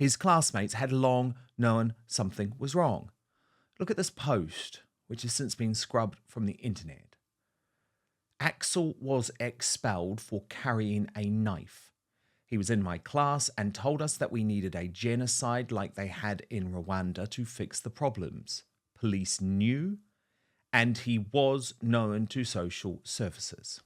his classmates had long known something was wrong. Look at this post, which has since been scrubbed from the internet. Axel was expelled for carrying a knife. He was in my class and told us that we needed a genocide like they had in Rwanda to fix the problems. Police knew, and he was known to social services.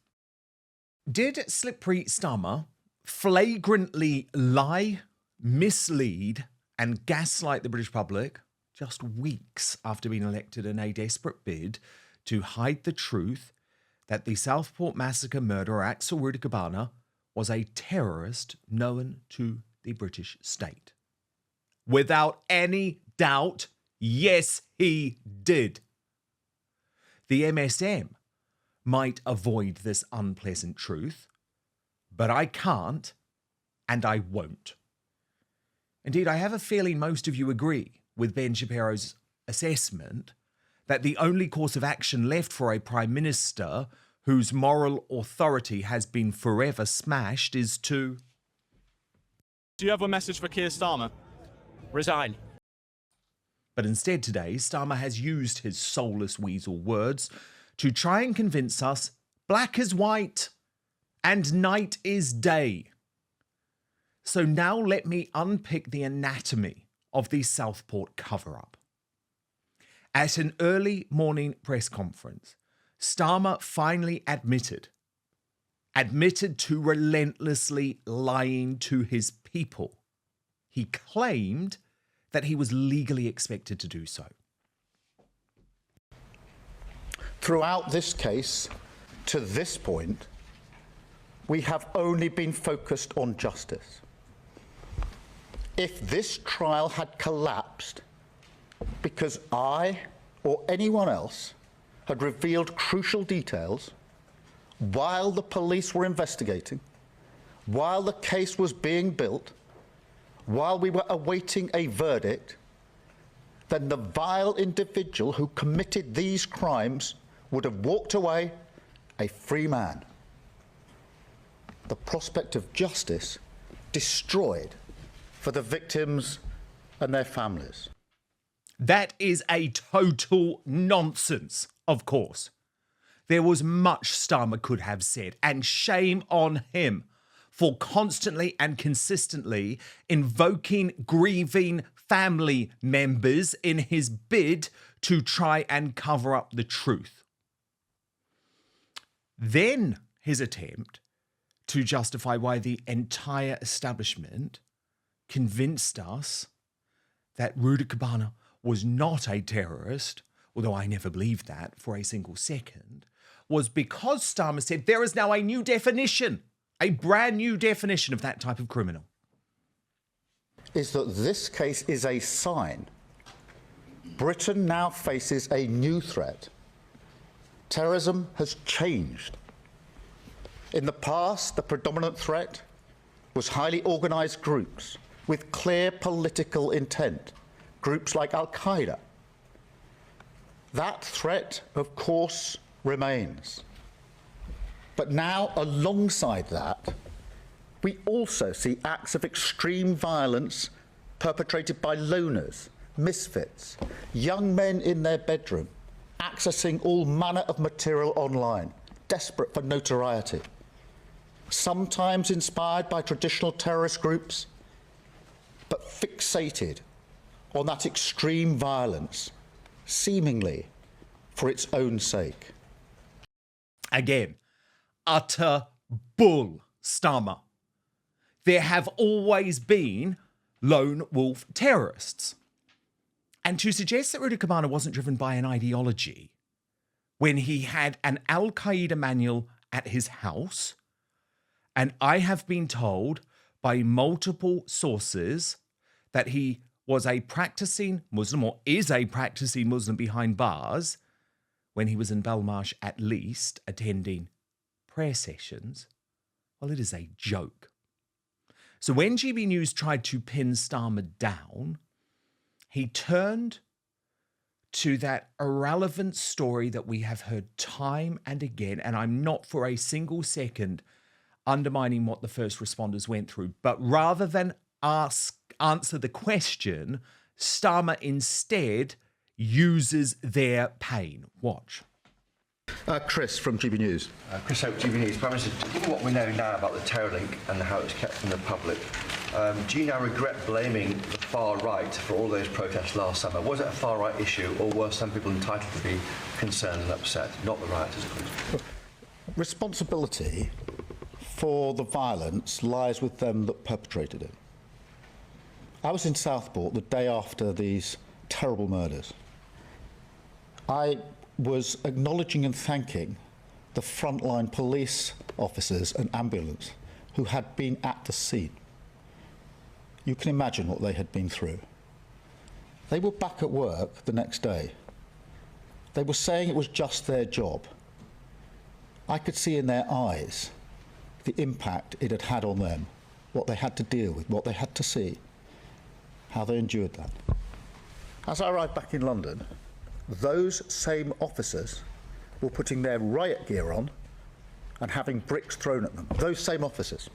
Did Slippery Starmer flagrantly lie, mislead, and gaslight the British public just weeks after being elected in a desperate bid to hide the truth that the Southport massacre murderer Axel Rudakubana was a terrorist known to the British state? Without any doubt, yes, he did. The MSM might avoid this unpleasant truth, but I can't, and I won't. Indeed, I have a feeling most of you agree with Ben Shapiro's assessment that the only course of action left for a Prime Minister whose moral authority has been forever smashed is to... Do you have a message for Keir Starmer? Resign. But instead today, Starmer has used his soulless weasel words to try and convince us black is white and night is day. So now let me unpick the anatomy of the Southport cover-up. At an early morning press conference, Starmer finally admitted to relentlessly lying to his people. He claimed that he was legally expected to do so. Throughout this case, to this point, we have only been focused on justice. If this trial had collapsed because I or anyone else had revealed crucial details while the police were investigating, while the case was being built, while we were awaiting a verdict, then the vile individual who committed these crimes would have walked away a free man. The prospect of justice destroyed for the victims and their families. That is a total nonsense, of course. There was much Starmer could have said, and shame on him for constantly and consistently invoking grieving family members in his bid to try and cover up the truth. Then his attempt to justify why the entire establishment convinced us that Rudakubana was not a terrorist, although I never believed that for a single second, was because Starmer said there is now a new definition, a brand new definition of that type of criminal. Is that this case is a sign. Britain now faces a new threat. Terrorism has changed. In the past, the predominant threat was highly organised groups with clear political intent, groups like Al-Qaeda. That threat, of course, remains. But now, alongside that, we also see acts of extreme violence perpetrated by loners, misfits, young men in their bedroom, accessing all manner of material online, desperate for notoriety, sometimes inspired by traditional terrorist groups, but fixated on that extreme violence, seemingly for its own sake. Again, utter bull, Starmer. There have always been lone wolf terrorists. And to suggest that Rudakubana wasn't driven by an ideology when he had an Al-Qaeda manual at his house, and I have been told by multiple sources that he was a practicing Muslim, or is a practicing Muslim behind bars, when he was in Belmarsh at least attending prayer sessions, well, it is a joke. So when GB News tried to pin Starmer down, he turned to that irrelevant story that we have heard time and again, and I'm not for a single second undermining what the first responders went through, but rather than answer the question, Starmer instead uses their pain. Watch. Chris from GB News. Chris Hope, GB News. Prime Minister, given what we know now about the terror link and how it's kept from the public, do you now regret blaming the far right for all those protests last summer? Was it a far right issue, or were some people entitled to be concerned and upset, not the rioters, of course? Responsibility for the violence lies with them that perpetrated it. I was in Southport the day after these terrible murders. I was acknowledging and thanking the frontline police officers and ambulance who had been at the scene. You can imagine what they had been through. They were back at work the next day. They were saying it was just their job. I could see in their eyes the impact it had had on them, what they had to deal with, what they had to see, how they endured that. As I arrived back in London, those same officers were putting their riot gear on and having bricks thrown at them. Those same officers.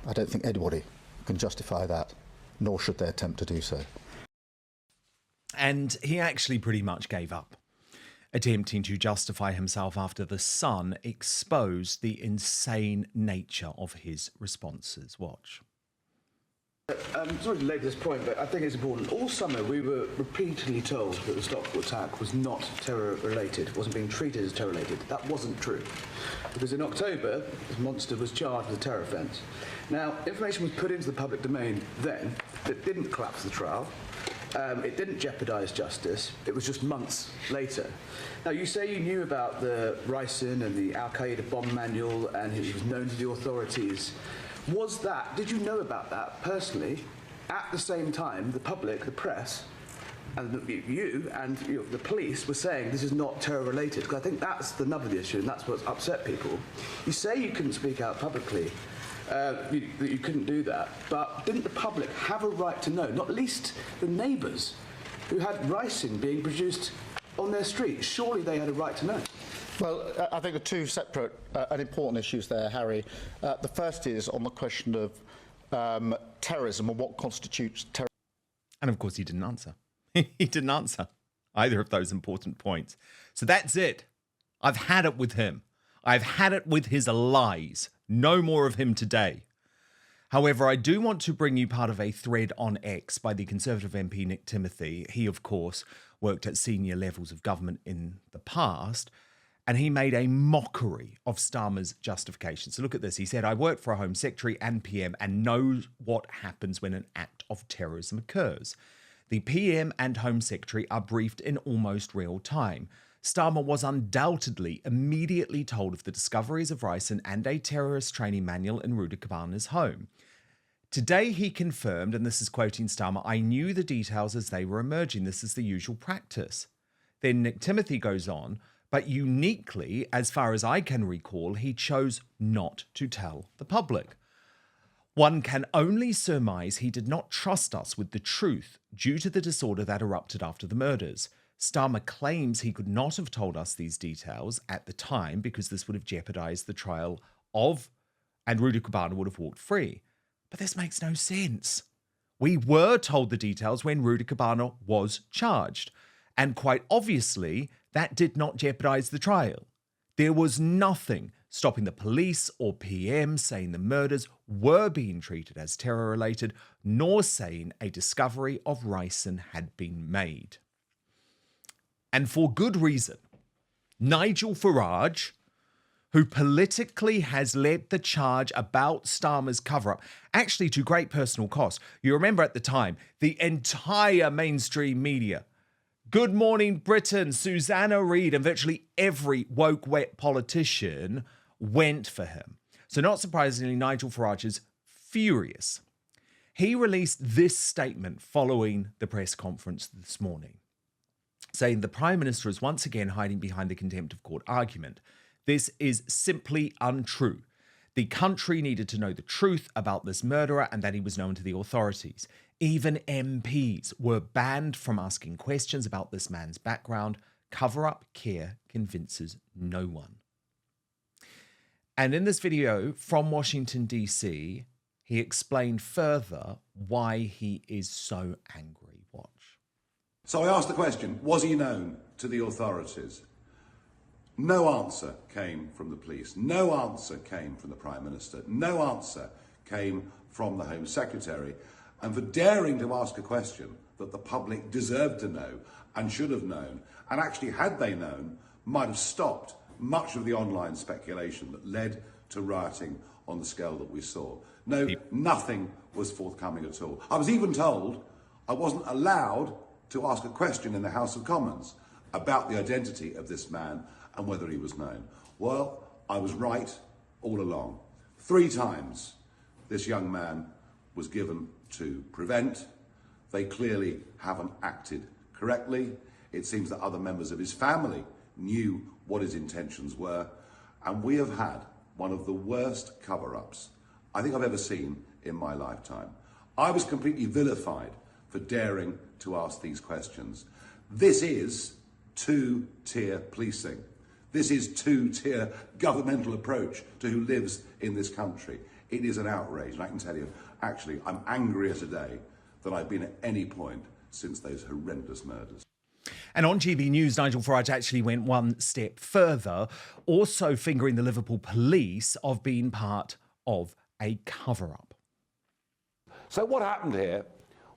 I don't think anybody can justify that, nor should they attempt to do so. And he actually pretty much gave up, attempting to justify himself after the Sun exposed the insane nature of his responses. Watch. Sorry to labour this point, but I think it's important. All summer we were repeatedly told that the Stockport attack was not terror-related, wasn't being treated as terror-related. That wasn't true. Because in October, this monster was charged with a terror offence. Now, information was put into the public domain then that didn't collapse the trial. It didn't jeopardise justice. It was just months later. Now, you say you knew about the ricin and the Al-Qaeda bomb manual, and it was known to the authorities. Did you know about that personally at the same time the public, the press, and you and the police were saying this is not terror related? Because I think that's the nub of the issue, and that's what's upset people. You say you couldn't speak out publicly, that you couldn't do that, but didn't the public have a right to know, not least the neighbours who had ricin being produced on their street? Surely they had a right to know. Well, I think there are two separate and important issues there, Harry. The first is on the question of terrorism and what constitutes terrorism. And of course, he didn't answer. He didn't answer either of those important points. So that's it. I've had it with him. I've had it with his lies. No more of him today. However, I do want to bring you part of a thread on X by the Conservative MP Nick Timothy. He, of course, worked at senior levels of government in the past, and he made a mockery of Starmer's justification. So look at this. He said, I work for a Home Secretary and PM and know what happens when an act of terrorism occurs. The PM and Home Secretary are briefed in almost real time. Starmer was undoubtedly immediately told of the discoveries of ricin and a terrorist training manual in Rudakubana's home. Today he confirmed, and this is quoting Starmer, I knew the details as they were emerging. This is the usual practice. Then Nick Timothy goes on, but uniquely, as far as I can recall, he chose not to tell the public. One can only surmise he did not trust us with the truth due to the disorder that erupted after the murders. Starmer claims he could not have told us these details at the time because this would have jeopardized the trial of, and Rudakubana would have walked free. But this makes no sense. We were told the details when Rudakubana was charged, and quite obviously, that did not jeopardize the trial. There was nothing stopping the police or PM saying the murders were being treated as terror-related, nor saying a discovery of ricin had been made. And for good reason. Nigel Farage, who politically has led the charge about Starmer's cover-up, actually to great personal cost. You remember at the time, the entire mainstream media, Good Morning Britain, Susanna Reid, and virtually every woke wet politician went for him. So not surprisingly, Nigel Farage is furious. He released this statement following the press conference this morning, saying the Prime Minister is once again hiding behind the contempt of court argument. This is simply untrue. The country needed to know the truth about this murderer and that he was known to the authorities. Even MPs were banned from asking questions about this man's background. Cover-up care convinces no one. And in this video from Washington, D.C., he explained further why he is so angry. Watch. So I asked the question, was he known to the authorities? No answer came from the police. No answer came from the Prime Minister. No answer came from the Home Secretary. And for daring to ask a question that the public deserved to know and should have known, and actually had they known, might have stopped much of the online speculation that led to rioting on the scale that we saw. No, nothing was forthcoming at all. I was even told I wasn't allowed to ask a question in the House of Commons about the identity of this man and whether he was known. Well, I was right all along. 3 times this young man was given to prevent. They clearly haven't acted correctly. It seems that other members of his family knew what his intentions were, and we have had one of the worst cover-ups I think I've ever seen in my lifetime. I was completely vilified for daring to ask these questions. This is 2-tier policing. This is 2-tier governmental approach to who lives in this country. It is an outrage, and I can tell you, actually, I'm angrier today than I've been at any point since those horrendous murders. And on GB News, Nigel Farage actually went one step further, also fingering the Liverpool police of being part of a cover-up. So what happened here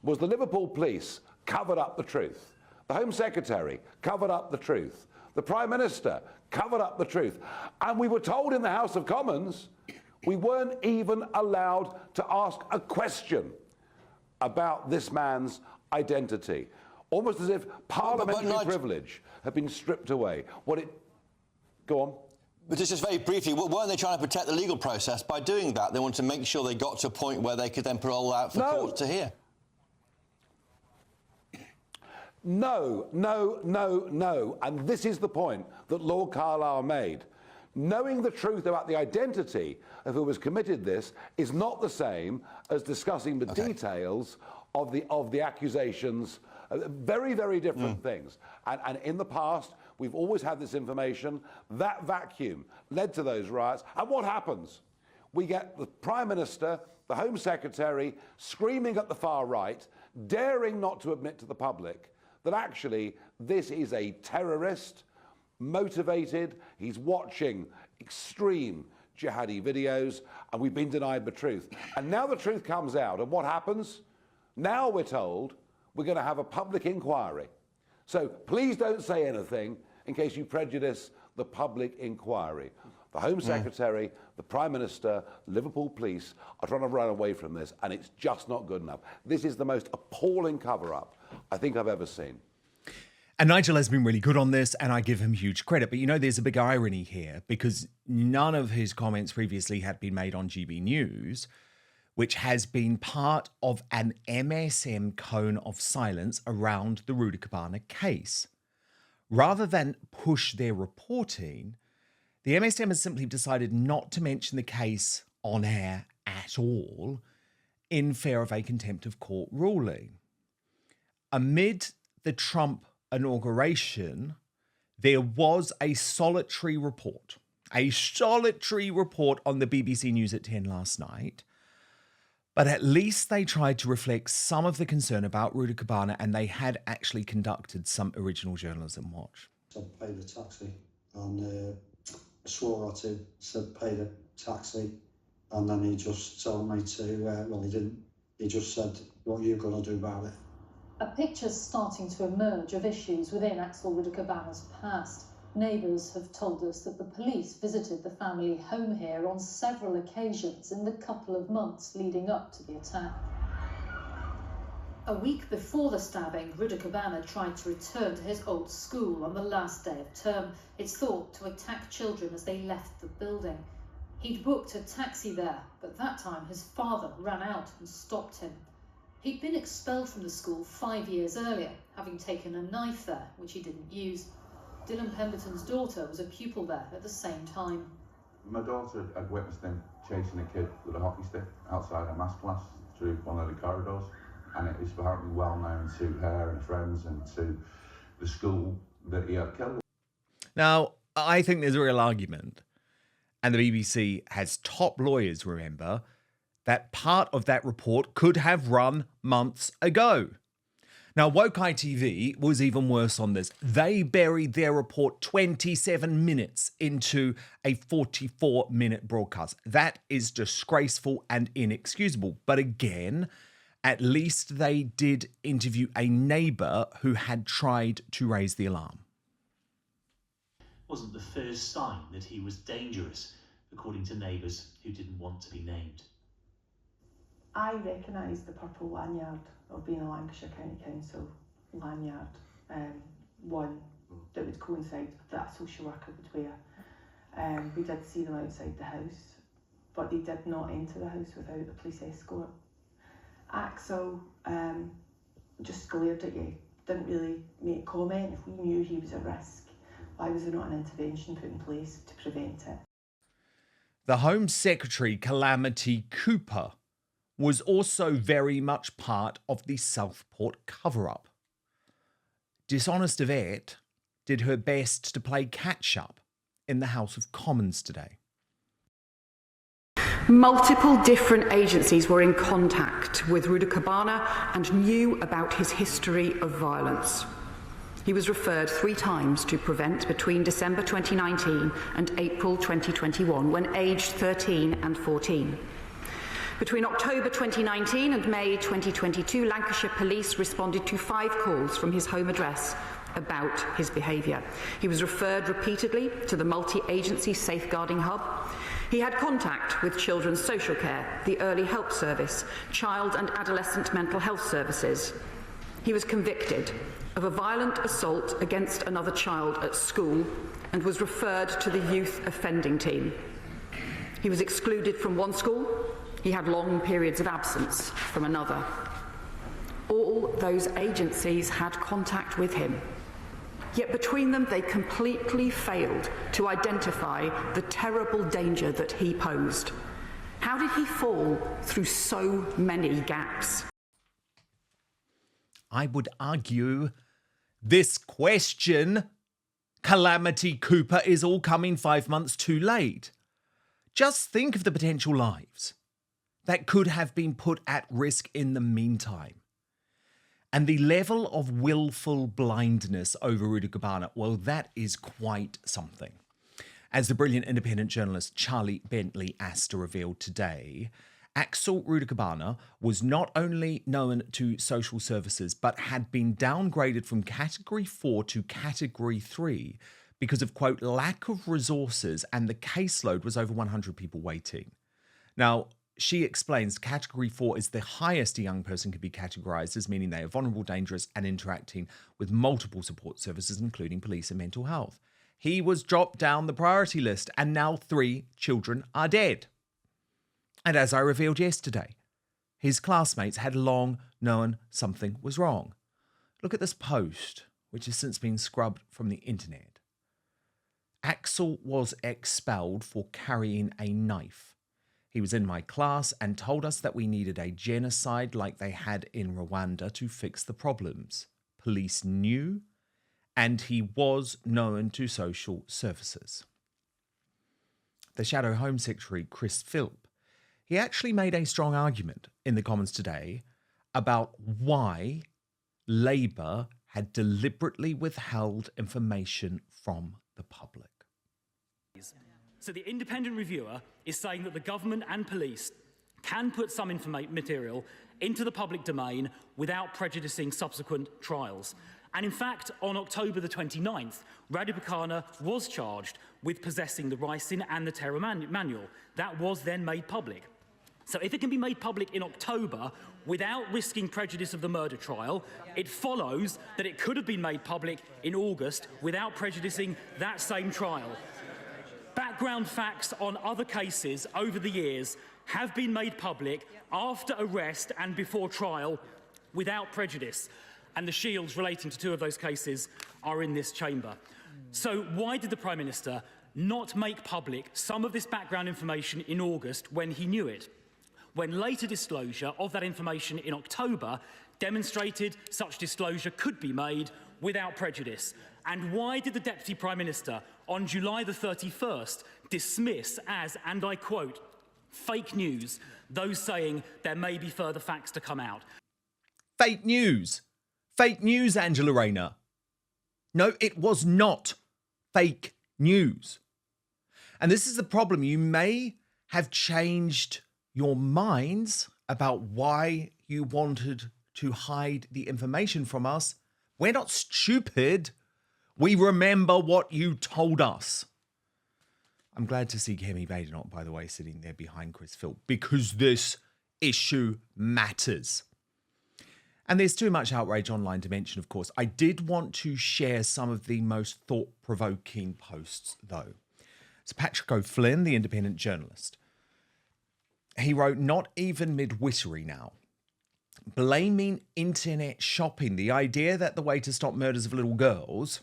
was the Liverpool police covered up the truth. The Home Secretary covered up the truth. The Prime Minister covered up the truth. And we were told in the House of Commons we weren't even allowed to ask a question about this man's identity. Almost as if parliamentary privilege had been stripped away. Go on. But just very briefly, weren't they trying to protect the legal process by doing that? They wanted to make sure they got to a point where they could then put all out for court to hear. No. And this is the point that Lord Carlisle made. Knowing the truth about the identity of who has committed this is not the same as discussing the details of the accusations. Very, very different things. And in the past, we've always had this information. That vacuum led to those riots. And what happens? We get the Prime Minister, the Home Secretary, screaming at the far right, daring not to admit to the public that actually this is a terrorist, motivated, he's watching extreme jihadi videos, and we've been denied the truth. And now the truth comes out, and what happens? Now we're told we're going to have a public inquiry. So please don't say anything in case you prejudice the public inquiry. The Home Secretary, the Prime Minister, Liverpool Police are trying to run away from this, and it's just not good enough. This is the most appalling cover-up I think I've ever seen. And Nigel has been really good on this, and I give him huge credit. But, you know, there's a big irony here, because none of his comments previously had been made on GB News, which has been part of an MSM cone of silence around the Rudakubana case. Rather than push their reporting, the MSM has simply decided not to mention the case on air at all in fear of a contempt of court ruling. Amid the Trump inauguration, there was a solitary report on the BBC News at 10 last night. But at least they tried to reflect some of the concern about Rudakubana, and they had actually conducted some original journalism. Watch. I paid the taxi and swore at him, said pay the taxi, and then he just told me to, well, he didn't, he just said, what are you going to do about it? A picture's starting to emerge of issues within Axel Rudakubana's past. Neighbours have told us that the police visited the family home here on several occasions in the couple of months leading up to the attack. A week before the stabbing, Rudakubana tried to return to his old school on the last day of term. It's thought to attack children as they left the building. He'd booked a taxi there, but that time his father ran out and stopped him. He'd been expelled from the school 5 years earlier, having taken a knife there, which he didn't use. Dylan Pemberton's daughter was a pupil there at the same time. My daughter had witnessed him chasing a kid with a hockey stick outside a maths class through one of the corridors, and it is apparently well known to her and friends and to the school that he had killed. Now, I think there's a real argument, and the BBC has top lawyers, remember, that part of that report could have run months ago. Now, Woke ITV was even worse on this. They buried their report 27 minutes into a 44-minute broadcast. That is disgraceful and inexcusable. But again, at least they did interview a neighbour who had tried to raise the alarm. Wasn't the first sign that he was dangerous, according to neighbours who didn't want to be named. I recognised the purple lanyard of being a Lancashire County Council lanyard, one that would coincide that a social worker would wear. We did see them outside the house, but they did not enter the house without a police escort. Axel just glared at you, didn't really make comment. If we knew he was at risk, why was there not an intervention put in place to prevent it? The Home Secretary, Calamity Cooper, was also very much part of the Southport cover-up. Dishonest Yvette did her best to play catch-up in the House of Commons today. Multiple different agencies were in contact with Rudakubana and knew about his history of violence. He was referred 3 times to Prevent between December 2019 and April 2021, when aged 13 and 14. Between October 2019 and May 2022, Lancashire Police responded to 5 calls from his home address about his behaviour. He was referred repeatedly to the multi-agency safeguarding hub. He had contact with Children's Social Care, the Early Help Service, Child and Adolescent Mental Health Services. He was convicted of a violent assault against another child at school and was referred to the Youth Offending Team. He was excluded from one school. He had long periods of absence from another. All those agencies had contact with him. Yet between them, they completely failed to identify the terrible danger that he posed. How did he fall through so many gaps? I would argue this question, Calamity Cooper, is all coming 5 months too late. Just think of the potential lives that could have been put at risk in the meantime. And the level of willful blindness over Rudakubana, well, that is quite something. As the brilliant independent journalist Charlie Bentley-Astor revealed today, Axel Rudakubana was not only known to social services, but had been downgraded from Category 4 to Category 3 because of, quote, lack of resources, and the caseload was over 100 people waiting. Now, she explains Category 4 is the highest a young person can be categorised as, meaning they are vulnerable, dangerous, and interacting with multiple support services, including police and mental health. He was dropped down the priority list, and now 3 children are dead. And as I revealed yesterday, his classmates had long known something was wrong. Look at this post, which has since been scrubbed from the internet. Axel was expelled for carrying a knife. He was in my class and told us that we needed a genocide like they had in Rwanda to fix the problems. Police knew, and he was known to social services. The Shadow Home Secretary, Chris Philp, he actually made a strong argument in the Commons today about why Labour had deliberately withheld information from the public. So the independent reviewer is saying that the government and police can put some material into the public domain without prejudicing subsequent trials. And in fact, on October the 29th, Rudakubana was charged with possessing the ricin and the terror manual. That was then made public. So if it can be made public in October without risking prejudice of the murder trial, it follows that it could have been made public in August without prejudicing that same trial. Background facts on other cases over the years have been made public after arrest and before trial without prejudice. And the shields relating to 2 of those cases are in this chamber. So why did the Prime Minister not make public some of this background information in August when he knew it, when later disclosure of that information in October demonstrated such disclosure could be made without prejudice? And why did the Deputy Prime Minister on July the 31st dismiss as, and I quote, Fake news, those saying there may be further facts to come out. Fake news. Fake news, Angela Rayner. No, it was not fake news. And this is the problem. You may have changed your minds about why you wanted to hide the information from us. We're not stupid. We remember what you told us. I'm glad to see Kemi Badenoch, by the way, sitting there behind Chris Philp, because this issue matters. And there's too much outrage online to mention, of course. I did want to share some of the most thought-provoking posts, though. So Patrick O'Flynn, the independent journalist, he wrote, "Not even midwifery now. Blaming internet shopping. The idea that the way to stop murders of little girls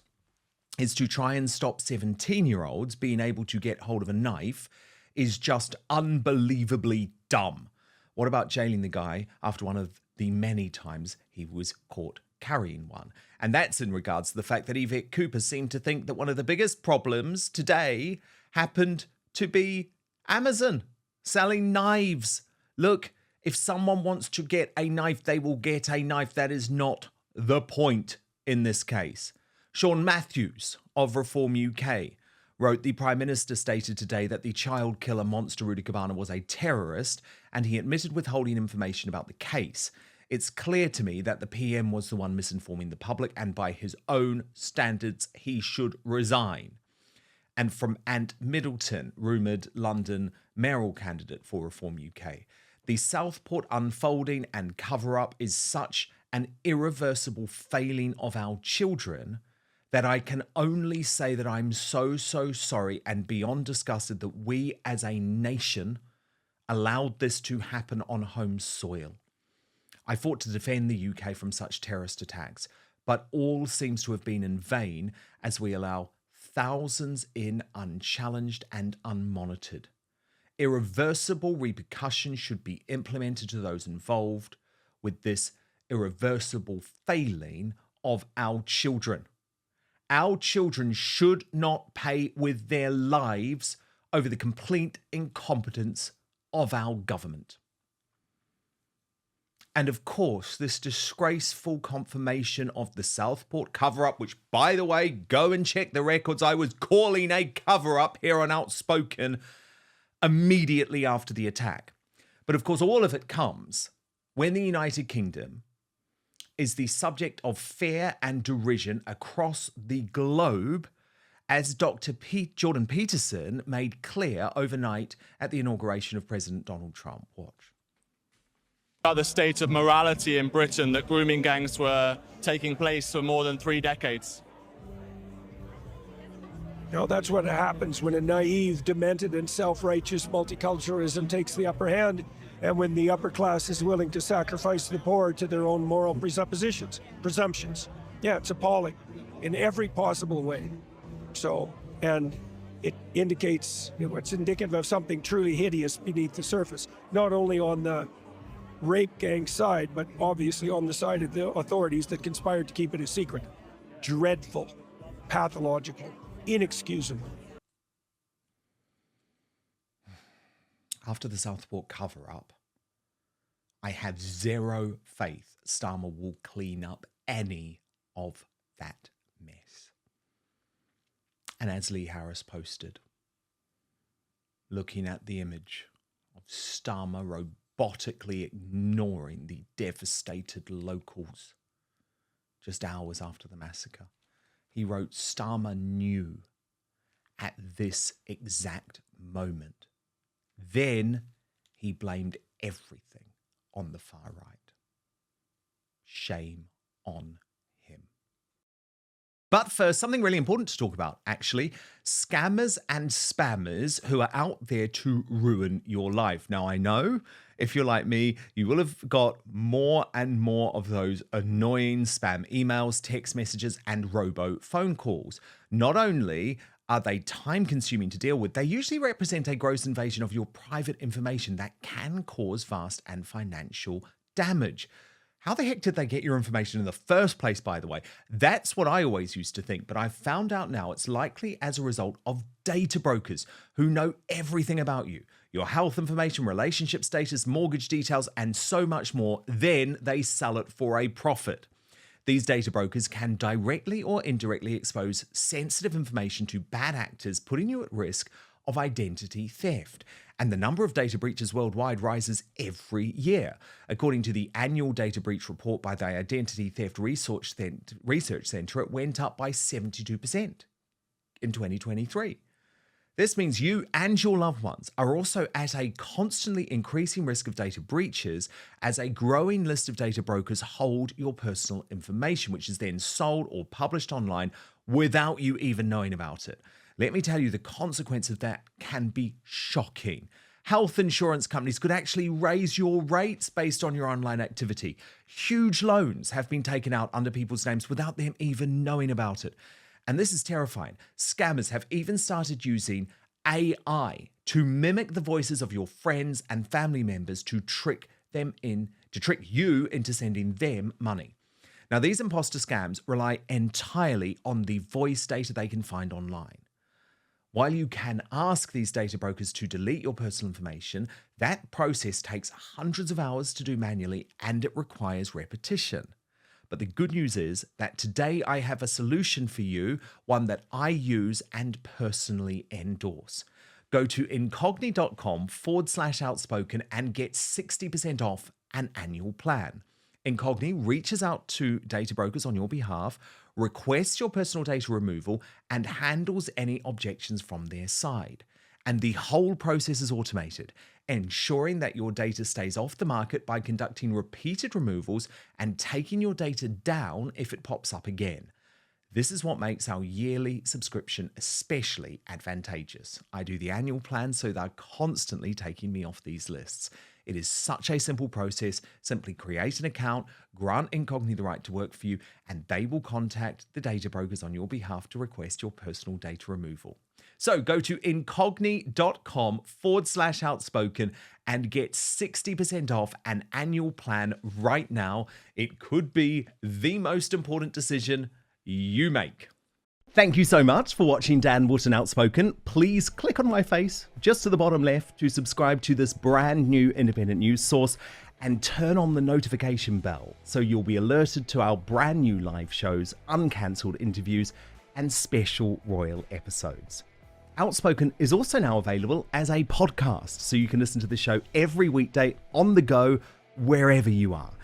is to try and stop 17-year-olds being able to get hold of a knife is just unbelievably dumb. What about jailing the guy after one of the many times he was caught carrying one?" And that's in regards to the fact that Yvette Cooper seemed to think that one of the biggest problems today happened to be Amazon selling knives. Look, if someone wants to get a knife, they will get a knife. That is not the point in this case. Sean Matthews of Reform UK wrote, "The Prime Minister stated today that the child killer monster Rudakubana was a terrorist, and he admitted withholding information about the case. It's clear to me that the PM was the one misinforming the public, and by his own standards, he should resign." And from Ant Middleton, rumoured London mayoral candidate for Reform UK, "The Southport unfolding and cover-up is such an irreversible failing of our children that I can only say that I'm so sorry and beyond disgusted that we as a nation allowed this to happen on home soil. I fought to defend the UK from such terrorist attacks, but all seems to have been in vain as we allow thousands in unchallenged and unmonitored. Irreversible repercussions should be implemented to those involved with this irreversible failing of our children. Our children should not pay with their lives over the complete incompetence of our government." And of course, this disgraceful confirmation of the Southport cover-up, which, by the way, go and check the records, I was calling a cover-up here on Outspoken immediately after the attack. But of course, all of it comes when the United Kingdom is the subject of fear and derision across the globe, as Dr. Jordan Peterson made clear overnight at the inauguration of President Donald Trump. Watch. About the state of morality in Britain, that grooming gangs were taking place for more than 3 decades. You know, that's what happens when a naive, demented, and self-righteous multiculturalism takes the upper hand, and when the upper class is willing to sacrifice the poor to their own moral presumptions. Yeah, it's appalling in every possible way. So, and it indicates, you know, it's indicative of something truly hideous beneath the surface, not only on the rape gang side, but obviously on the side of the authorities that conspired to keep it a secret. Dreadful, pathological, inexcusable. After the Southport cover-up, I have zero faith Starmer will clean up any of that mess. And as Lee Harris posted, looking at the image of Starmer robotically ignoring the devastated locals just hours after the massacre, he wrote, "Starmer knew at this exact moment. Then he blamed everything on the far right. Shame on him." But first, something really important to talk about, actually. Scammers and spammers who are out there to ruin your life. Now, I know if you're like me, you will have got more and more of those annoying spam emails, text messages, and robo phone calls. Not only are they time-consuming to deal with, they usually represent a gross invasion of your private information that can cause vast and financial damage. How the heck did they get your information in the first place, by the way? That's what I always used to think, but I've found out now it's likely as a result of data brokers who know everything about you, your health information, relationship status, mortgage details, and so much more. Then they sell it for a profit. These data brokers can directly or indirectly expose sensitive information to bad actors, putting you at risk of identity theft. And the number of data breaches worldwide rises every year. According to the annual data breach report by the Identity Theft Research Center, it went up by 72% in 2023. This means you and your loved ones are also at a constantly increasing risk of data breaches as a growing list of data brokers hold your personal information, which is then sold or published online without you even knowing about it. Let me tell you, the consequence of that can be shocking. Health insurance companies could actually raise your rates based on your online activity. Huge loans have been taken out under people's names without them even knowing about it. And this is terrifying. Scammers have even started using AI to mimic the voices of your friends and family members to trick you into sending them money. Now, these imposter scams rely entirely on the voice data they can find online. While you can ask these data brokers to delete your personal information, that process takes hundreds of hours to do manually and it requires repetition. But the good news is that today I have a solution for you, one that I use and personally endorse. Go to incogni.com/outspoken and get 60% off an annual plan. Incogni reaches out to data brokers on your behalf, requests your personal data removal, and handles any objections from their side. And the whole process is automated, ensuring that your data stays off the market by conducting repeated removals and taking your data down if it pops up again. This is what makes our yearly subscription especially advantageous. I do the annual plan, so they're constantly taking me off these lists. It is such a simple process. Simply create an account, grant Incogni the right to work for you, and they will contact the data brokers on your behalf to request your personal data removal. So go to incogni.com/outspoken and get 60% off an annual plan right now. It could be the most important decision you make. Thank you so much for watching Dan Wootton Outspoken. Please click on my face just to the bottom left to subscribe to this brand new independent news source and turn on the notification bell so you'll be alerted to our brand new live shows, uncancelled interviews, and special royal episodes. Outspoken is also now available as a podcast, so you can listen to the show every weekday on the go, wherever you are.